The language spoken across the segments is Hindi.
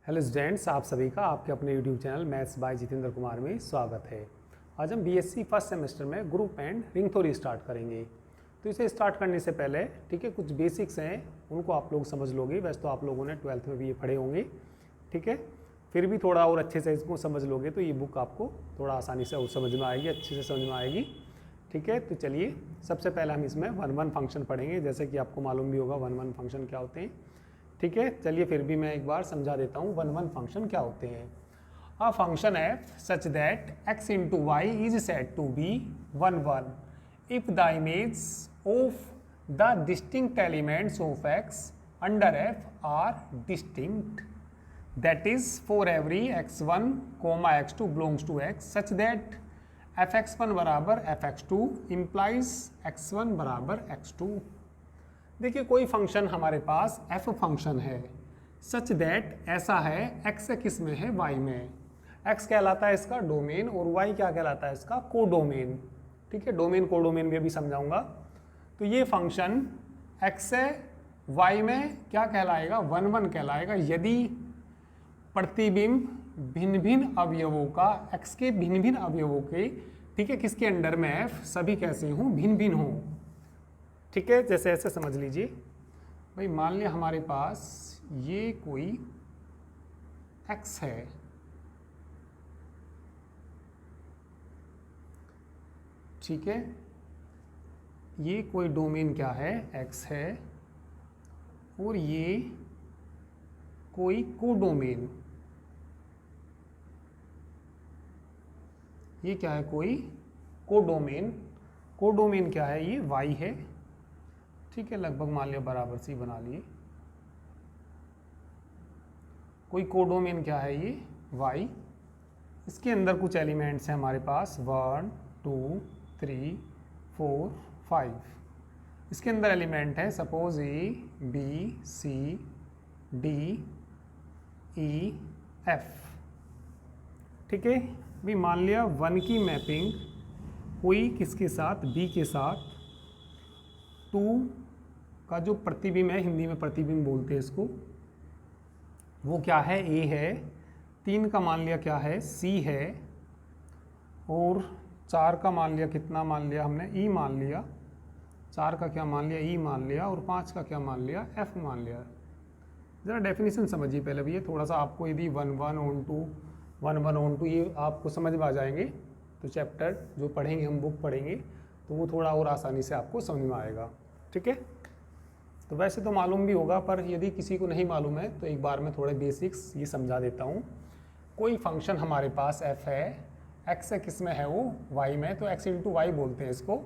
हेलो स्टूडेंट्स, आप सभी का आपके अपने YouTube channel maths by Jitendra Kumar में स्वागत है। आज हम बीएससी फर्स्ट सेमेस्टर में group and ring theory start करेंगे। तो इसे स्टार्ट करने से पहले ठीक है, कुछ बेसिक्स हैं उनको आप लोग समझ लोगे। वैसे तो आप लोगों ने 12th में भी ये पढ़े होंगे, ठीक है। फिर भी थोड़ा और अच्छे से इसको समझ लोगे तो ये बुक आपको थोड़ा आसानी से और समझ में आएगी, अच्छे से समझ में आएगी, ठीक है। तो चलिए, सबसे पहले हम इसमें वन वन फंक्शन पढ़ेंगे। जैसे कि आपको मालूम भी होगा वन वन फंक्शन क्या होते हैं, ठीक है। चलिए फिर भी मैं एक बार समझा देता हूँ वन वन फंक्शन क्या होते हैं। A function f such that x into y is said to be one one if the image of the distinct elements of x under f are distinct, that is for every x1, x2 belongs to x such that fx1 बराबर fx2 इम्प्लाइज x1 बराबर x2। देखिए, कोई फंक्शन हमारे पास f फंक्शन है सच दैट ऐसा है, x किस में है, y में। x कहलाता है इसका डोमेन और y क्या कहलाता है इसका कोडोमेन, ठीक है। डोमेन कोडोमेन भी अभी समझाऊंगा। तो ये फंक्शन x है, y में क्या कहलाएगा, वन वन कहलाएगा यदि प्रतिबिंब भिन्न भिन्न अवयवों का x के भिन्न भिन्न अवयवों के, ठीक है, किसके अंडर में f सभी कैसे हों, भिन्न भिन्न हों, ठीक है। जैसे ऐसे समझ लीजिए भाई, मान लिया हमारे पास ये कोई x है, ठीक है। ये कोई डोमेन क्या है, x है, और ये कोई कोडोमेन, ये क्या है, कोई कोडोमेन। कोडोमेन क्या है, ये y है, ठीक है। लगभग मान लिया बराबर सी बना लिए। कोई कोडोमेन क्या है, ये y। इसके अंदर कुछ एलिमेंट्स हैं हमारे पास 1 2 3 4 5। इसके अंदर एलिमेंट है suppose A B C D E F, ठीक है। भी मान लिया 1 की मैपिंग हुई किसके साथ, B के साथ। 2 का जो प्रतिबिंब है, हिंदी में प्रतिबिंब बोलते हैं इसको, वो क्या है, A है। 3 का मान लिया क्या है, C है। और 4 का मान लिया कितना, मान लिया हमने E मान लिया। 4 का क्या मान लिया, E मान लिया। और 5 का क्या मान लिया, F मान लिया। ज़रा डेफिनेशन समझिए पहले भैया, थोड़ा सा आपको यदि 1 1 ऑन 2 1 1 ऑन 2 ये आपको समझ में आ जाएंगे तो चैप्टर जो पढ़ेंगे हम, बुक पढ़ेंगे तो वो थोड़ा और आसानी से आपको समझ में आएगा, ठीक है। तो वैसे तो मालूम भी होगा, पर यदि किसी को नहीं मालूम है तो एक बार मैं थोड़े बेसिक्स ये समझा देता हूँ। कोई फंक्शन हमारे पास f है, x किस में है, वो y में। तो x इंटू वाई बोलते हैं इसको।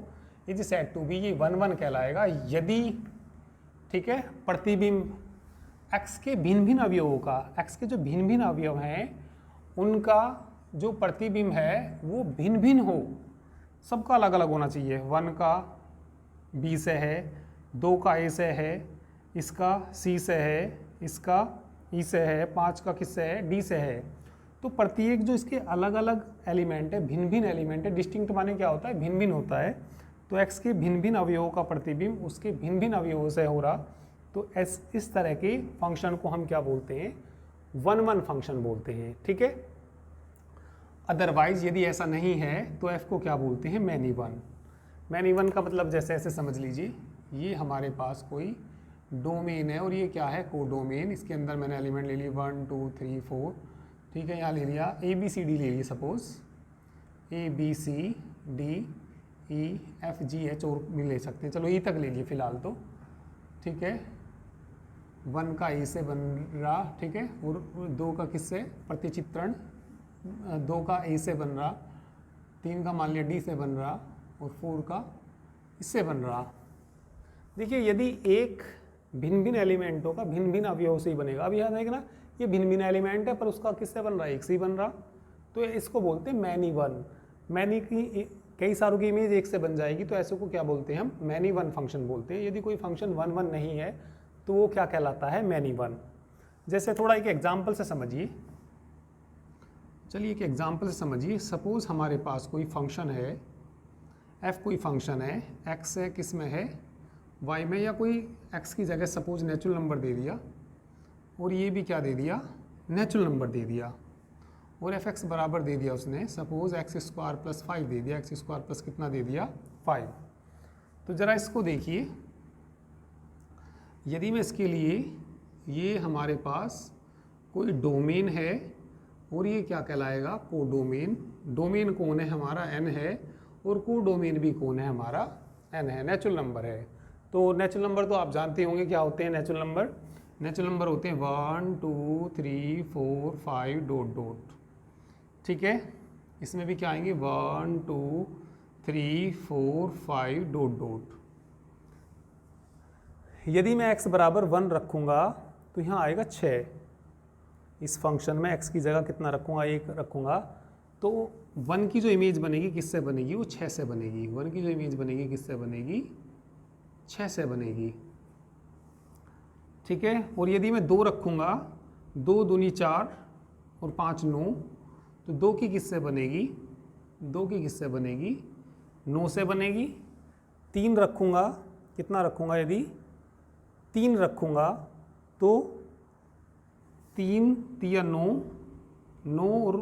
इज सेड टू बी, ये वन वन कहलाएगा यदि, ठीक है, प्रतिबिंब x के भिन्न भिन्न अवयवों का, x के जो भिन्न भिन्न अवयव हैं उनका जो प्रतिबिंब है वो भिन्न भिन्न हो, सबका अलग अलग होना चाहिए। 1 का B से है, 2 का A से है, इसका C से है, इसका E से है, 5 का किससे है, D से है। तो प्रत्येक जो इसके अलग अलग एलिमेंट है, भिन्न भिन्न एलिमेंट है। डिस्टिंक्ट माने क्या होता है, भिन्न भिन्न होता है। तो x के भिन्न भिन्न अवयवों का प्रतिबिंब उसके भिन्न भिन्न अवयवों से हो रहा, तो इस तरह के फंक्शन को हम क्या बोलते हैं, वन वन फंक्शन बोलते हैं, ठीक है। अदरवाइज यदि ऐसा नहीं है तो f को क्या बोलते हैं, मैनी वन। मैनी वन का मतलब जैसे ऐसे समझ लीजिए, ये हमारे पास कोई डोमेन है और ये क्या है, कोडोमेन। इसके अंदर मैंने एलिमेंट ले लिए 1 2 3 4, ठीक है। यहाँ ले लिया ABCD ले लिए, सपोज ABCD EFGH और भी ले सकते हैं, चलो E तक ले लिए फिलहाल तो, ठीक है। 1 का A से बन रहा, ठीक है। और 2 का किससे, प्रतिचित्रण 2 का A से बन रहा, 3 का मान लिया D से बन रहा, और 4 का इससे बन रहा। देखिए, यदि एक भिन्न भिन्न एलिमेंटों का भिन्न भिन्न अवयव से ही बनेगा। अब यहाँ देखना, ये भिन्न भिन्न एलिमेंट है पर उसका किससे बन रहा है, एक से ही बन रहा, तो इसको बोलते हैं मैनी वन। मैनी की कई सारों की इमेज एक से बन जाएगी, तो ऐसे को क्या बोलते हैं हम, मैनी वन फंक्शन बोलते हैं। यदि कोई फंक्शन वन वन नहीं है तो वो क्या कहलाता है, मैनी वन। जैसे थोड़ा एक एग्जाम्पल से समझिए, चलिए एक एग्जाम्पल से समझिए। सपोज हमारे पास कोई फंक्शन है, f कोई फंक्शन है, x है किस में है, y में, या कोई x की जगह सपोज नेचुरल नंबर दे दिया, और ये भी क्या दे दिया, नेचुरल नंबर दे दिया और एफ एक्स बराबर दे दिया उसने, सपोज एक्स स्क्वायर प्लस 5 दे दिया, एक्स स्क्वायर प्लस कितना दे दिया 5। तो ज़रा इसको देखिए, यदि मैं इसके लिए, ये हमारे पास कोई डोमेन है और ये क्या कहलाएगा कोडोमेन। डोमेन कौन है हमारा n है और कोडोमेन भी कौन है हमारा n है, नेचुरल नंबर है। तो नेचुरल नंबर तो आप जानते होंगे क्या होते हैं नेचुरल नंबर। नेचुरल नंबर होते हैं 1 2 3 4 5 डॉट डॉट, ठीक है। इसमें भी क्या आएंगे 1 2 3 4 5 डॉट डॉट। यदि मैं x बराबर 1 रखूँगा तो यहाँ आएगा 6। इस फंक्शन में x की जगह कितना रखूँगा, 1 रखूँगा, तो 1 की जो इमेज बनेगी किससे बनेगी, वो 6 से बनेगी। 1 की जो इमेज बनेगी किससे बनेगी, 6 से बनेगी, ठीक है। और यदि मैं 2 रखूँगा, 2 दूनी 4 और 5 9, तो 2 की किससे बनेगी, 2 की किससे बनेगी, 9 से बनेगी। 3 रखूँगा, कितना रखूँगा, यदि 3 रखूँगा तो 3 3 9, 9 और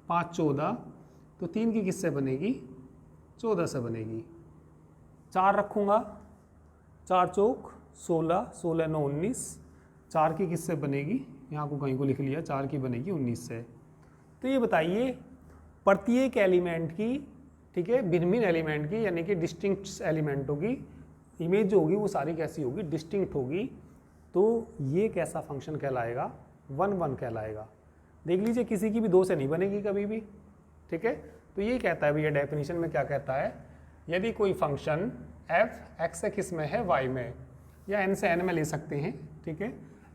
5 14, तो 3 की किससे बनेगी, 14 से बनेगी। 4 रखूँगा, 4 चौक 16, 16 9 19, 4 की किससे बनेगी, यहाँ को कहीं को लिख लिया, 4 की बनेगी 19 से। तो ये बताइए प्रत्येक एलिमेंट की, ठीक है, भिन्न भिन्न एलिमेंट की, यानी कि डिस्टिंक्ट एलिमेंटों की इमेज जो होगी वो सारी कैसी होगी, डिस्टिंक्ट होगी। तो ये कैसा फंक्शन कहलाएगा, 1 1 कहलाएगा। देख लीजिए किसी की भी 2 से नहीं बनेगी कभी भी, ठीक है। तो ये कहता है भैया डेफिनेशन में क्या कहता है, यदि कोई फंक्शन f x से किस में है, y में, या n से n में ले सकते हैं, ठीक है।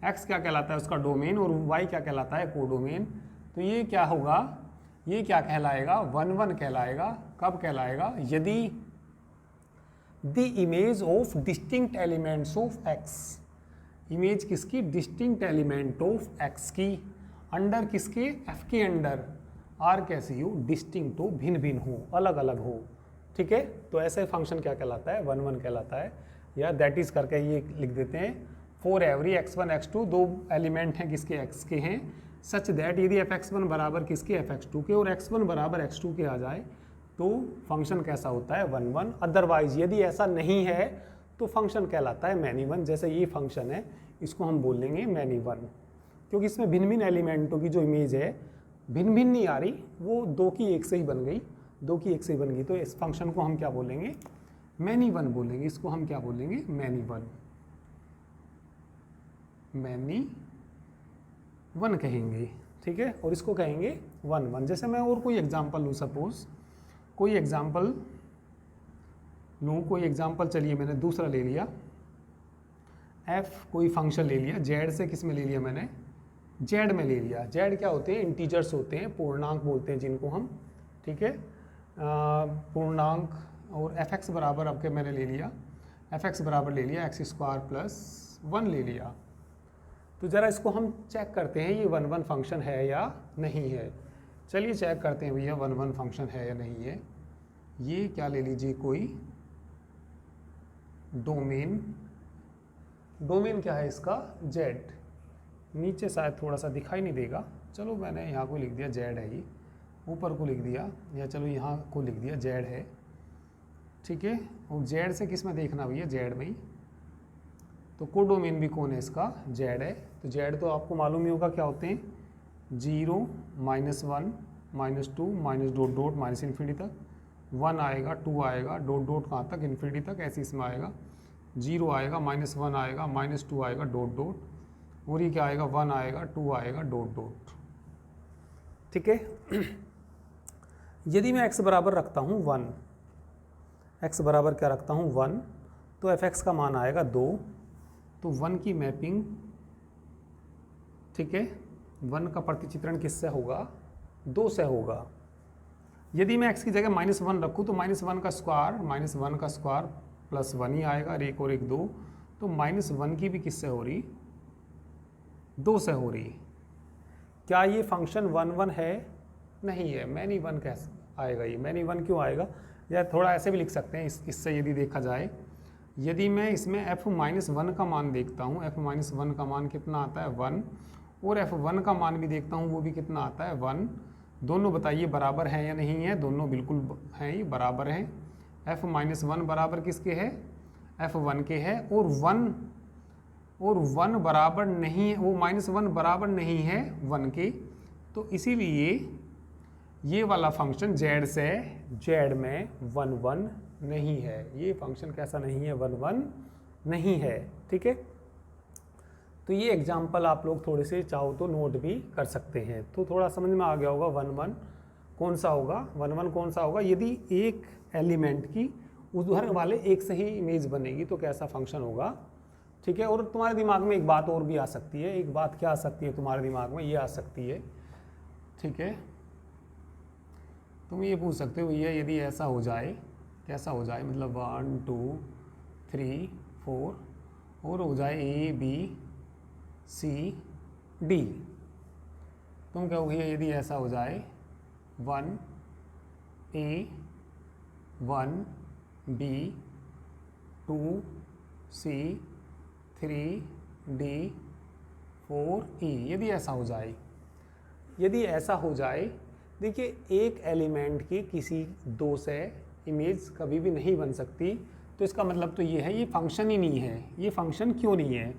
x क्या कहलाता है उसका डोमेन और y क्या कहलाता है कोडोमेन। तो ये क्या होगा, ये क्या कहलाएगा, 1 1 कहलाएगा। कब कहलाएगा, यदि the image of distinct elements of x, image किसकी, डिस्टिंक्ट एलिमेंट ऑफ x की, अंडर किसके, f के अंडर, आर कैसी हो, डिस्टिंक्ट हो, भिन्न भिन्न हो, अलग अलग हो, ठीक है। तो ऐसे फंक्शन क्या कहलाता है, 1 1 कहलाता है। या दैट इज करके ये लिख देते हैं, for every x1 x2, 2 element हैं किसके, x के हैं, सच दैट यदि fx1 बराबर किसके, fx2 के, और x1 बराबर x2 के आ जाए तो फंक्शन कैसा होता है, 1 1। अदरवाइज यदि ऐसा नहीं है तो फंक्शन कहलाता है मैनी वन। जैसे ये फंक्शन है, इसको हम बोल लेंगे मैनी वन, क्योंकि इसमें भिन्न भिन्न एलिमेंटों की जो इमेज है भिन्न भिन्न नहीं आ रही, वो 2 की 1 से ही बन गई, 2 की 1 से ही बन गई। तो इस फंक्शन को हम क्या बोलेंगे, मैनी वन बोलेंगे। इसको हम क्या बोलेंगे, मैनी वन, मैनी वन कहेंगे, ठीक है। और इसको कहेंगे 1 1। जैसे मैं और कोई एग्जांपल लूँ, सपोज कोई एग्जांपल लूँ, कोई एग्जांपल, चलिए मैंने दूसरा ले लिया, f कोई फंक्शन ले लिया, z से किस में ले लिया मैंने, z में ले लिया। z क्या होते हैं, इंटीजर्स होते हैं, पूर्णांक बोलते हैं जिनको हम, ठीक है, पूर्णांक। और fx बराबर अब के मैंने ले लिया, fx बराबर ले लिया x स्क्वायर प्लस 1 ले लिया। तो ज़रा इसको हम चेक करते हैं, ये 1 1 फंक्शन है या नहीं है। चलिए चेक करते हैं भैया 1 1 फंक्शन है या नहीं है। ये क्या ले लीजिए, कोई डोमेन, डोमेन क्या है इसका, z। नीचे शायद थोड़ा सा दिखाई नहीं देगा, चलो मैंने यहाँ को लिख दिया z है, ये ऊपर को लिख दिया, या चलो यहाँ को लिख दिया z है, ठीक है। और z से किस में देखना भैया, z में ही। तो कोडोमेन भी कौन है इसका, z है। तो z तो आपको मालूम ही होगा क्या होते हैं, 0 -1 -2 minus dot dot minus infinity तक, 1 आएगा, 2 आएगा, डॉट डॉट कहाँ तक, इन्फिनिटी तक, ऐसे इसमें आएगा। 0 आएगा, -1 आएगा, -2 आएगा, डॉट डॉट, और ये क्या आएगा, 1 आएगा, 2 आएगा, डॉट डॉट, ठीक है। यदि मैं x बराबर रखता हूँ 1, x बराबर क्या रखता हूँ 1, तो f(x) का मान आएगा 2। तो 1 की मैपिंग, ठीक है, 1 का प्रतिचित्रण किससे होगा, 2 से होगा। यदि मैं x की जगह -1 रखूँ तो -1 का स्क्वायर प्लस 1 ही आएगा, और 1 और 1 2, तो -1 की भी किससे हो रही, 2 से हो रही। क्या ये फंक्शन 1 1 है, नहीं है, मैनी वन कैसे आएगा, ये मैनी वन क्यों आएगा। या थोड़ा ऐसे भी लिख सकते हैं, इससे यदि देखा जाए, यदि मैं इसमें f-1 का मान देखता हूँ, f-1 का मान कितना आता है 1, और f1 का मान भी देखता हूँ, वो भी कितना आता है 1। दोनों बताइए बराबर हैं या नहीं है, दोनों बिल्कुल हैं ही, बराबर हैं। f-1 बराबर किसके है, f1 के है, और 1 बराबर नहीं है, वो -1 बराबर नहीं है 1 के, तो इसीलिए ये वाला फंक्शन z से z में 1 1 नहीं है। ये फंक्शन कैसा नहीं है, 1 1 नहीं है। ठीक है, तो ये एग्जाम्पल आप लोग थोड़े से चाहो तो नोट भी कर सकते हैं, तो थोड़ा समझ में आ गया होगा 1 1 कौन सा होगा, 1 1 कौन सा होगा। यदि एक एलिमेंट की उधर वाले एक से ही इमेज बनेगी तो कैसा फंक्शन होगा। ठीक है, और तुम्हारे दिमाग में एक बात और भी आ सकती है, एक बात क्या आ सकती है तुम्हारे दिमाग में, ये आ सकती है। ठीक है, तुम ये पूछ सकते हो भैया यदि ऐसा हो जाए, कैसा हो जाए, मतलब 1 2 3 4 और हो जाए A B C D, तुम कहोगे यदि ऐसा हो जाए 1 A 1 B 2 C 3 D 4 E, यदि ऐसा हो जाए, यदि ऐसा हो जाए, देखिए एक एलिमेंट की किसी दो से इमेज कभी भी नहीं बन सकती, तो इसका मतलब तो ये है ये फंक्शन ही नहीं है। ये फंक्शन क्यों नहीं है।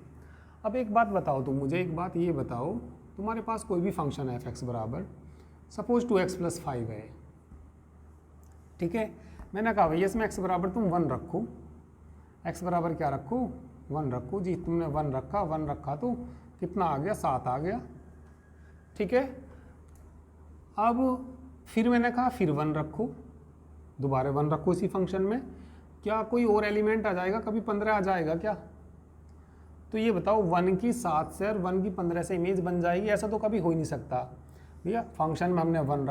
अब एक बात बताओ तुम मुझे, एक बात ये बताओ, तुम्हारे पास कोई भी फंक्शन है f(x) बराबर सपोज 2x + 5 है। ठीक है, मैंने कहा भैया इसमें x बराबर तुम 1 रखो, x बराबर क्या रखो, 1 रखो जी। तुमने 1 रखा तो कितना आ गया, 7 आ गया। ठीक है, अब फिर मैंने कहा फिर 1 रखो, दोबारा 1 रखो इसी फंक्शन में, क्या कोई और एलिमेंट आ जाएगा, कभी 15 आ जाएगा क्या। तो ये बताओ 1 की 7 से और 1 की 15 से इमेज बन जाएगी, ऐसा तो कभी हो ही नहीं सकता भैया। फंक्शन में हमने 1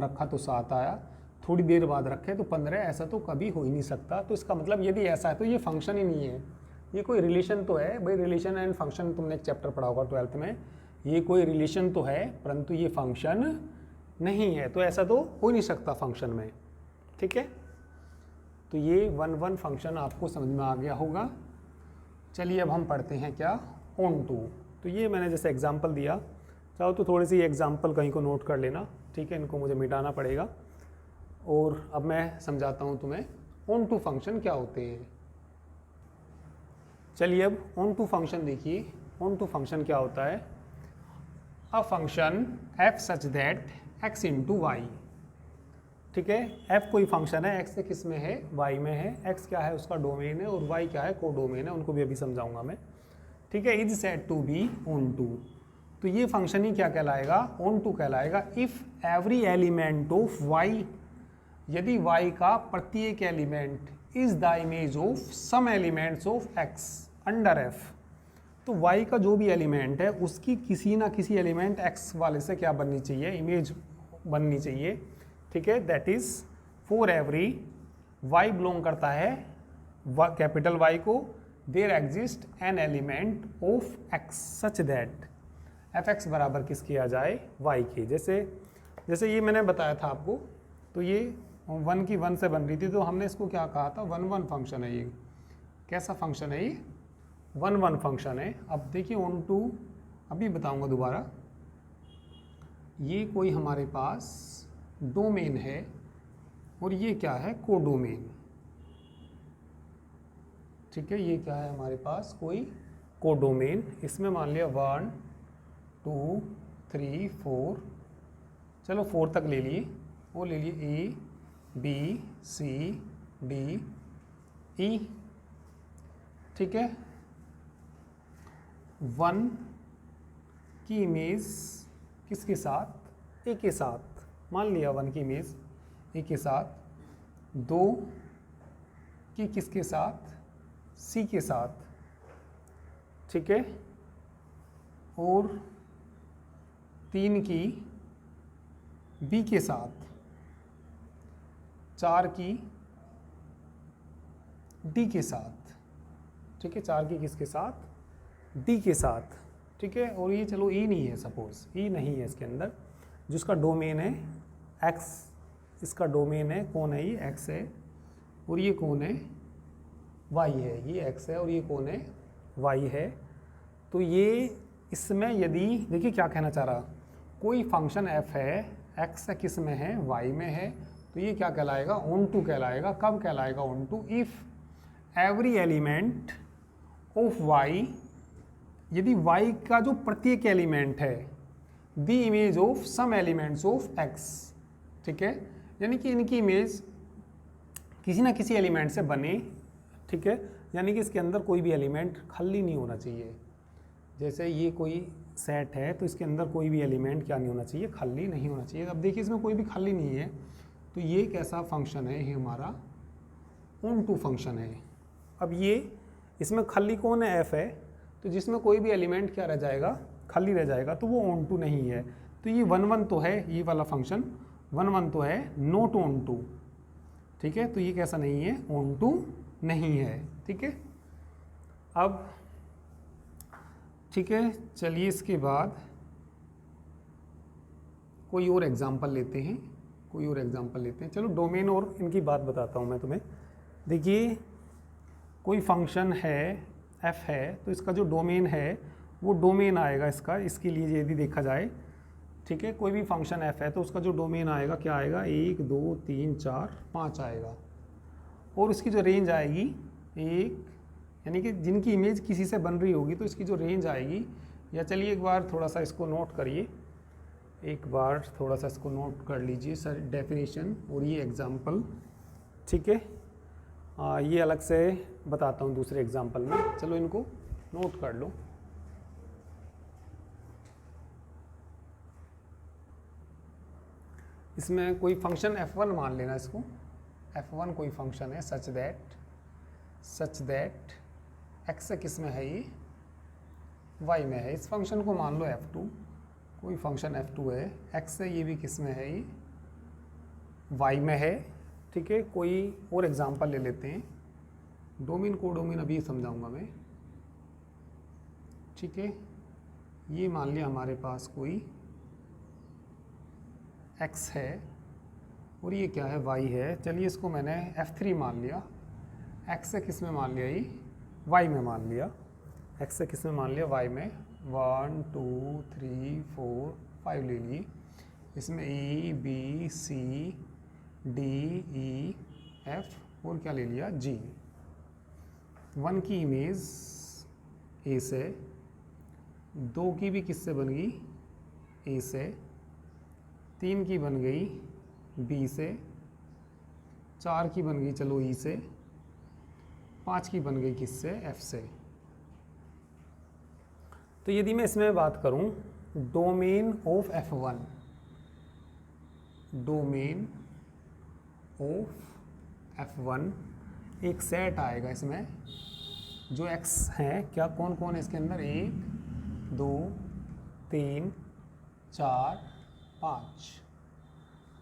रखा तो 7 आया, थोड़ी देर बाद रखे तो 15, ऐसा तो कभी हो ही नहीं सकता। तो इसका मतलब यदि ऐसा है तो ये फंक्शन ही नहीं है, ये कोई रिलेशन तो है भाई, रिलेशन एंड फंक्शन तुमने एक चैप्टर पढ़ा होगा 12th में, ये कोई रिलेशन तो है परंतु ये फंक्शन नहीं है, तो ऐसा तो हो ही नहीं सकता फंक्शन में। ठीक है, तो ये 1 1 फंक्शन आपको समझ में आ गया होगा। चलिए अब हम पढ़ते हैं क्या, ऑन टू। तो ये मैंने जैसे एग्जांपल दिया, चाहो तो थोड़ी सी एग्जांपल कहीं को नोट कर लेना। ठीक है, इनको मुझे मिटाना पड़ेगा, और अब मैं समझाता हूँ तुम्हें ऑन टू फंक्शन क्या होते हैं। चलिए अब ऑन टू फंक्शन देखिए, ऑन टू फंक्शन क्या होता है। A function f such that x into y. ठीक है, f कोई फंक्शन है, x से किस में है, y में है, x क्या है उसका डोमेन है, और y क्या है कोडोमेन है, उनको भी अभी समझाऊंगा मैं। ठीक है, is said to be onto, तो ये फंक्शन ही क्या कहलाएगा, ऑन टू कहलाएगा। If every element of y, यदि y का प्रत्येक element is the image of some elements of x under f, तो y का जो भी एलिमेंट है उसकी किसी ना किसी एलिमेंट x वाले से क्या बननी चाहिए, इमेज बननी चाहिए। ठीक है, that is for every y belong करता है कैपिटल Y को, there exist an element of x such that f(x) बराबर किस किया जाए, y के। जैसे ये मैंने बताया था आपको, तो ये 1 की 1 से बन रही थी, तो हमने इसको क्या कहा था, 1 1 फंक्शन है। ये कैसा फंक्शन है, ये 1 1 फंक्शन है। अब देखिए ऑन टू, अभी बताऊंगा दोबारा। ये कोई हमारे पास डोमेन है और ये क्या है, कोडोमेन। ठीक है, ये क्या है हमारे पास, कोई कोडोमेन। इसमें मान लिया 1 2 3 4, चलो 4 तक ले लिए, वो ले लिए A B C D E। ठीक है, 1 की इमेज किसके साथ, A के साथ, मान लिया 1 की इमेज A के साथ, 2 की किसके साथ, C के साथ। ठीक है, और 3 की B के साथ, 4 की D के साथ। ठीक है, 4 की किसके साथ, D के साथ। ठीक है, और ये चलो E नहीं है, सपोज E नहीं है इसके अंदर, जिसका डोमेन है x, इसका डोमेन है कौन है, ये x है, और ये कौन है, y है। ये x है और ये कौन है, y है। तो ये इसमें यदि देखिए क्या कहना चाह रहा, कोई फंक्शन f है, x किस में है, y में है, तो ये क्या कहलाएगा, ऑन टू कहलाएगा। कब कहलाएगा onto, if every element of y, यदि y का जो प्रत्येक एलिमेंट है, the image of some elements of x, ठीक है, यानी कि इनकी इमेज किसी ना किसी एलिमेंट से बने, ठीक है, यानी कि इसके अंदर कोई भी एलिमेंट खाली नहीं होना चाहिए। जैसे ये कोई सेट है तो इसके अंदर कोई भी एलिमेंट क्या नहीं होना चाहिए, खाली नहीं होना चाहिए। अब देखिए इसमें कोई भी खाली नहीं है, तो ये कैसा फंक्शन है, ये हमारा ऑन टू फंक्शन है। अब ये इसमें खाली कौन है, f है, तो जिसमें कोई भी एलिमेंट क्या रह जाएगा, खाली रह जाएगा, तो वो ऑन टू नहीं है। तो ये 1 1 तो है, ये वाला फंक्शन 1 1 तो है, नॉट ऑन टू, ठीक है, तो ये कैसा नहीं है, ऑन टू नहीं है, ठीक है। अब ठीक है, चलिए इसके बाद कोई और एग्जांपल लेते हैं, कोई और एग्जांपल लेते हैं। चलो डोमेन और इनकी बात बताता हूँ मैं तुम्हें। देखिए कोई फंक्शन है f है, तो इसका जो डोमेन है वो डोमेन आएगा इसका, इसके लिए यदि देखा जाए, ठीक है, कोई भी फंक्शन f है तो उसका जो डोमेन आएगा क्या आएगा, 1 2 3 4 5 आएगा। और उसकी जो रेंज आएगी 1, यानी कि जिनकी इमेज किसी से बन रही होगी तो इसकी जो रेंज आएगी, या चलिए एक बार थोड़ा सा इसको नोट करिए, एक बार थोड़ा सा इसको नोट कर लीजिए सर, डेफिनेशन और ये एग्जांपल, ठीक है। ये अलग से बताता हूँ दूसरे एग्जांपल में, चलो इनको नोट कर लो। इसमें कोई फंक्शन f1 मान लेना, इसको f1 कोई फंक्शन है सच दैट x किस में है, ये y में है। इस फंक्शन को मान लो f2, कोई फंक्शन f2 है, x है, ये भी किस में है, ये y में है, ठीक है। कोई और एग्जांपल ले लेते हैं, डोमेन को डोमेन अभी समझाऊंगा मैं, ठीक है। ये मान लिया हमारे पास कोई x है और ये क्या है, y है। चलिए इसको मैंने f3 मान लिया, x से किस में मान लिया, ये y में मान लिया, x से किस में मान लिया, y में। 1 2 3 4 5 ले लिए, इसमें a b c d e f और क्या ले लिया, g। 1 की इमेज a से, 2 की भी किससे बन गई, a से, 3 की बन गई b से, 4 की बन गई चलो e से, 5 की बन गई किससे, f से। तो यदि मैं इसमें बात करूं domain of f1, domain of f1 एक सेट आएगा इसमें, जो x हैं, क्या कौन कौन है इसके अंदर, 1 2 3 4 5,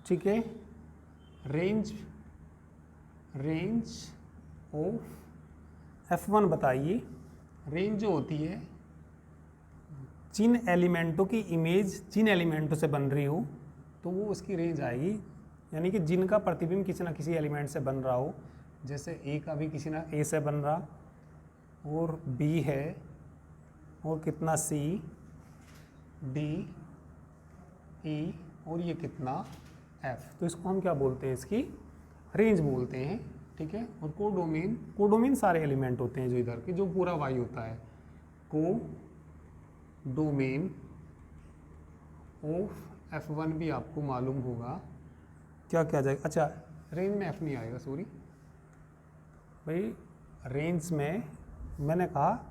ठीक है। रेंज ऑफ f1 बताइए, रेंज जो होती है जिन एलिमेंटों की इमेज जिन एलिमेंटों से बन रही हो तो वो उसकी रेंज आएगी, यानी कि जिनका प्रतिबिंब किसी ना किसी एलिमेंट से बन रहा हो। जैसे a का भी किसी ना a से बन रहा, और b है, और कितना c d e और ये कितना f, तो इसको हम क्या बोलते हैं, इसकी रेंज बोलते हैं, ठीक है। और कोडोमेन सारे एलिमेंट होते हैं जो इधर के, जो पूरा y होता है। कोडोमेन ऑफ f1 भी आपको मालूम होगा, क्या क्या जाएगा, अच्छा रेंज में f नहीं आएगा, सॉरी भाई, रेंज में मैंने कहा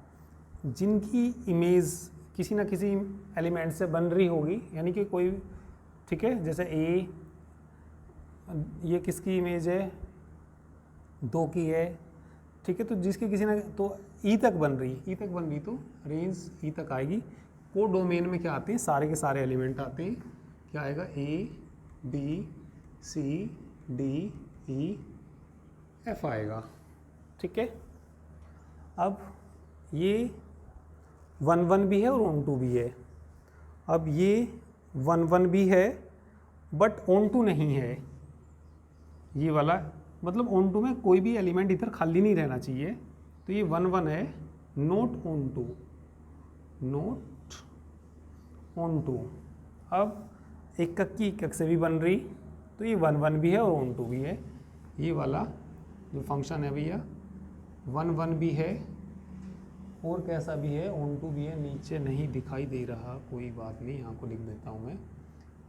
जिनकी इमेज किसी ना किसी एलिमेंट से बन रही होगी, यानी कि कोई, ठीक है, जैसे a, ये किसकी इमेज है, 2 की है, ठीक है, तो जिसकी किसी ना, तो ई तक बन रही तो रेंज ई तक आएगी। को डोमेन में क्या आते हैं, सारे के सारे एलिमेंट आते हैं, क्या आएगा, A B C D E F आएगा, ठीक है। अब ये 1 1 भी है और ऑन टू भी है। अब ये 1 1 भी है बट ऑन टू नहीं है, ये वाला मतलब ऑन टू में कोई भी एलिमेंट इधर खाली नहीं रहना चाहिए, तो ये 1 1 है, not onto, not onto. अब एकक की एकक से भी बन रही, तो ये 1 1 भी है और ऑन टू भी है। ये वाला जो फंक्शन है भैया 1 1 भी है और कैसा भी है, ऑन टू भी है। नीचे नहीं दिखाई दे रहा, कोई बात नहीं, यहाँ को लिख देता हूँ मैं।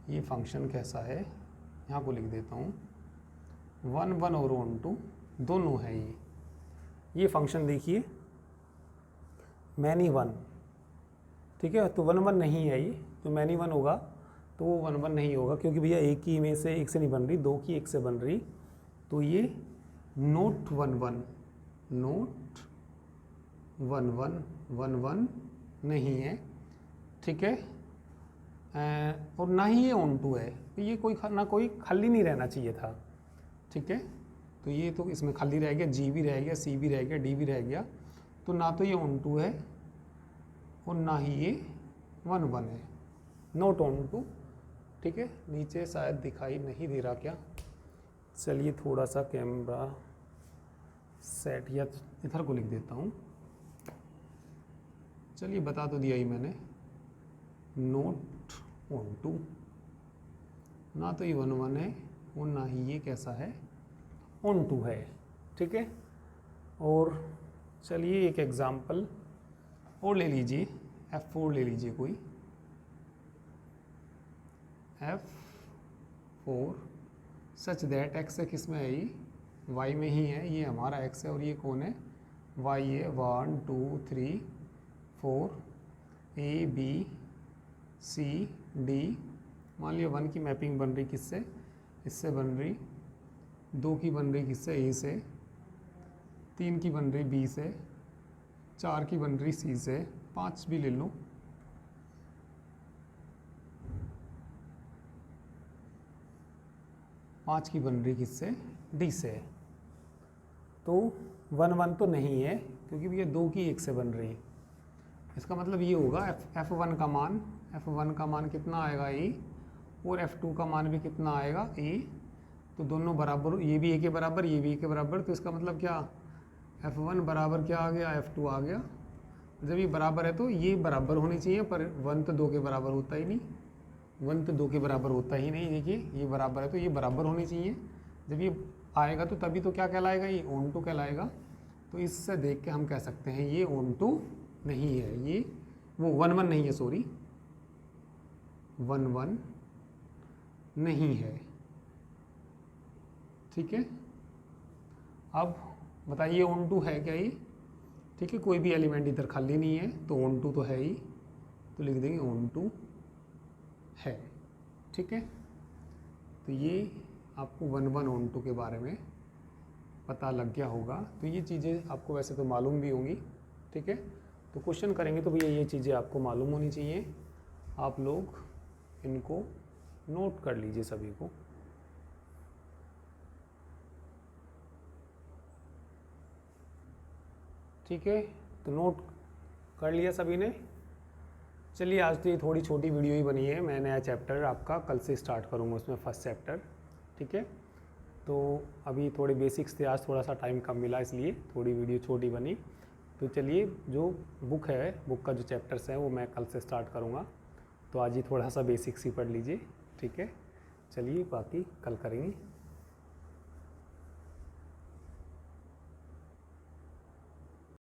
ये फंक्शन कैसा है यहाँ को लिख देता हूँ, 1 1 और ऑन टू दोनों है ये फंक्शन देखिए मैनी 1, ठीक है। तो 1 1 नहीं है ये, तो मैनी 1 होगा तो वो 1 1 नहीं होगा, क्योंकि भैया एक की में से एक से नहीं बन रही, दो की एक से बन रही। तो ये नोट 1 1, नोट 1 1 1 1 नहीं है, ठीक है। और ना ही ये ऑन टू है, तो ये कोई ना कोई खाली नहीं रहना चाहिए था, ठीक है। तो ये तो इसमें खाली रह गया, जी भी रह गया, सी भी रह गया, डी भी रह गया। तो ना तो ये ऑन टू है और ना ही ये 1 1 है, नोट ऑन टू, ठीक है। नीचे शायद दिखाई नहीं दे रहा क्या, चलिए थोड़ा सा कैमरा सेट या इधर को लिख देता हूँ। चलिए बता तो दिया ही मैंने, नोट ऑन टू, ना तो ये 1 1 है और ना ही ये कैसा है, ऑन टू है, ठीक है। और चलिए एक एग्जाम्पल और ले लीजिए, F4 ले लीजिए कोई, F4 सच दैट x है, किस में है ये, y में ही है, ये हमारा x है और ये कौन है, y है। 1 2 3 4 A B C D, मान लिया 1 की मैपिंग बन रही किससे, इससे बन रही, 2 की बन रही किससे, A से, 3 की बन रही B से, 4 की बन रही C से, 5 भी ले लो, पाँच की बन रही किससे, D से। तो 1 1 तो नहीं है, क्योंकि भैया 2 की एक से बन रही है। इसका मतलब ये होगा F1 का मान कितना आएगा E, और F2 का मान भी कितना आएगा E। तो दोनों बराबर, ये भी A के बराबर, ये भी A के बराबर। तो इसका मतलब क्या, F1 बराबर क्या आ गया, F2 आ गया। जब ये बराबर है तो ये बराबर होनी चाहिए, पर 1 तो 2 के बराबर होता ही नहीं, 1 तो 2 के बराबर होता ही नहीं। देखिए ये बराबर है तो ये बराबर होनी चाहिए। जब ये आएगा तो तभी तो क्या कहलाएगा, ये ऑन टू कहलाएगा। तो इससे देख के हम कह सकते हैं ये ऑन टू नहीं है, ये वो 1 1 नहीं है, सॉरी 1 1 नहीं है, ठीक है। अब बताइए ऑन टू है क्या ये, ठीक है। कोई भी एलिमेंट इधर खाली नहीं है, तो ऑन टू तो है ही, तो लिख देंगे ऑन टू है, ठीक है। तो ये आपको 1 1 ऑन टू के बारे में पता लग गया होगा। तो ये चीज़ें आपको वैसे तो मालूम भी होंगी, ठीक है। तो क्वेश्चन करेंगे तो भैया ये चीज़ें आपको मालूम होनी चाहिए, आप लोग इनको नोट कर लीजिए सभी को। ठीक है, तो नोट कर लिया सभी ने। चलिए आज तो ये थोड़ी छोटी वीडियो ही बनी है, मैं नया चैप्टर आपका कल से स्टार्ट करूँगा, उसमें फर्स्ट चैप्टर, ठीक है। तो अभी थोड़े बेसिक्स थे, आज थोड़ा सा टाइम कम मिला इसलिए थोड़ी वीडियो छोटी बनी। तो चलिए जो बुक है, बुक का जो चैप्टर्स है वो मैं कल से स्टार्ट करूँगा, तो आज ही थोड़ा सा बेसिक्स ही पढ़ लीजिए, ठीक है। चलिए बाकी कल करेंगे।